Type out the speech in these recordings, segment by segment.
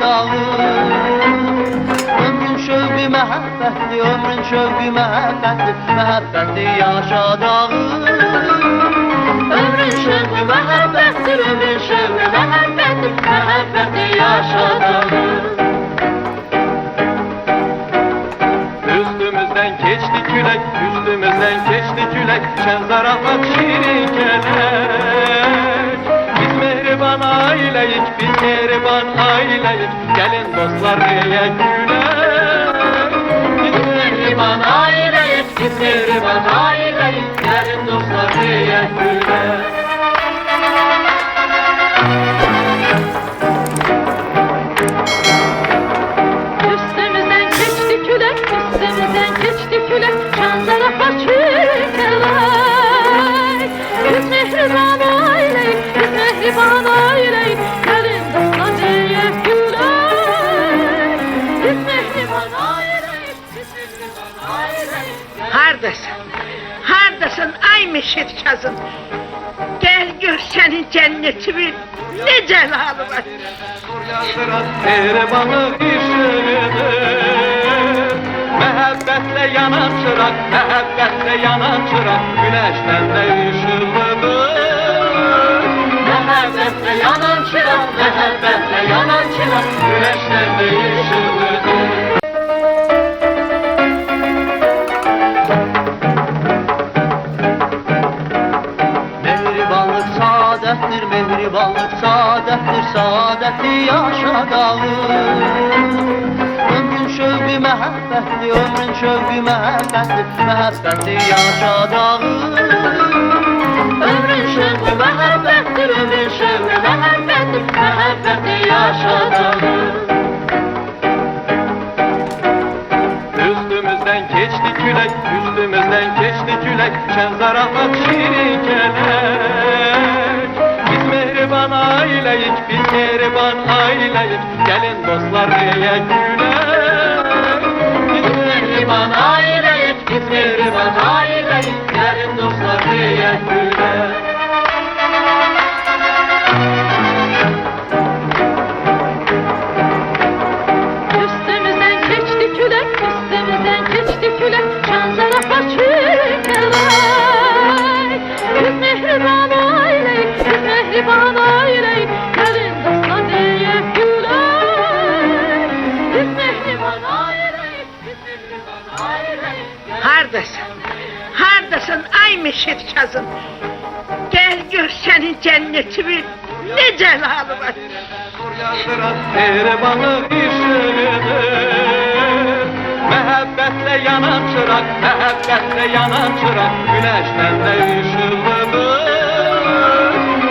dağılır. Ömrün şövqü məhəbbətli, ömrün şövqü məhəbbətli, məhəbbətli yaşa dağılır. Ömrün şövqü məhəbbətli, ömrün şövqü məhəbbətli, məhəbbətli yaşa dağılır. Üstümüzden geçti külek, üstümüzden geçti külek, şen zarafat şirin kelek. Biz mehriban aileyik, biz mehriban aileyik, gelin dostlar diye gülek. Biz mehriban aileyik, biz mehriban aileyik, gelin dostlar diye gülek. Üstümüzden geçti külek, üstümüzden geçti külek, şan zarafat şirin kelek. Biz mehriban aileyik, biz mehriban aileyik, gelin dostlar diye gülek. Biz mehriban aileyik, biz mehriban aileyik. Hardasın? Hardasın ay Meşet Kazım? Gel gör senin cennetimi, ne celalı var. Yazdıran mehribanlık işidir. Məhəbbətle yanan çırak, məhəbbətle yanan çırak, güneşten de ışıllıdır. Məhəbbətle yanan çırak, məhəbbətle yanan çırak, güneşten de ışıllıdır. Mehribanlık saadettir, mehribanlık saadettir, saadeti yaşa dağılır. Ömrün şövqü məhəbbətli, ömrün şövqü məhəbbətli, məhəbbətli yaşa dağılır. Ömrün şövqü məhəbbətdir, ömrün şövqü məhəbbətli, məhəbbətli yaşa dağılır. Üstümüzden geçti külek, üstümüzden geçti külek, şen zarafat şirin kelek. Biz mehriban aileyik, biz mehriban aileyik, gelin dostlar diye gülek. Biz mehriban aileyik, biz mehriban aileyik, gelin dostlar diye gülek. Üstümüzden geçti külek, üstümüzden geçti külek, şan zarafat şirin kelek. Biz mehriban aileyik, biz mehriban aileyik, gelin dostlar diye gülek. Biz mehriban aileyik, biz mehriban aileyik. Hardasın? Hardasın ay Meşet Kazım? Gel gör senin cennetimi, ne celalı var. Yazdıran mehribanlık işidir. Məhəbbətle yanan çırak, məhəbbətle yanan çırak, güneşten de ışıllıdır.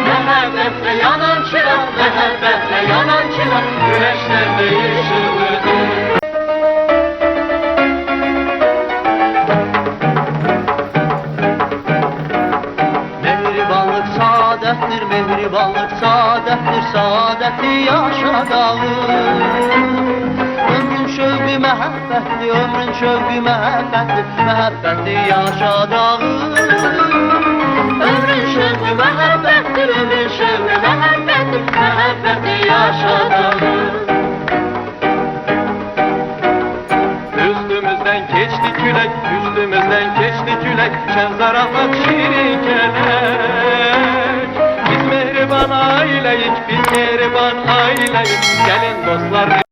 Məhəbbətle yanan çırak, məhəbbətle yanan çırak, güneşten de ışıllıdır. Mehribanlık saadettir, mehribanlık saadettir, saadeti yaşa dağılır. Ömrün şövqü məhəbbətli, ömrün şövqü məhəbbətli, məhəbbətli yaşa dağılır. Ömrün şövqü məhəbbətdir, ömrün şövqü məhəbbətli, məhəbbətli yaşa dağılır. Üstümüzden geçti külek, üstümüzden geçti külek, şen zarafat şirin kelek. Biz mehriban aileyik, biz mehriban aileyik, gelin dostlar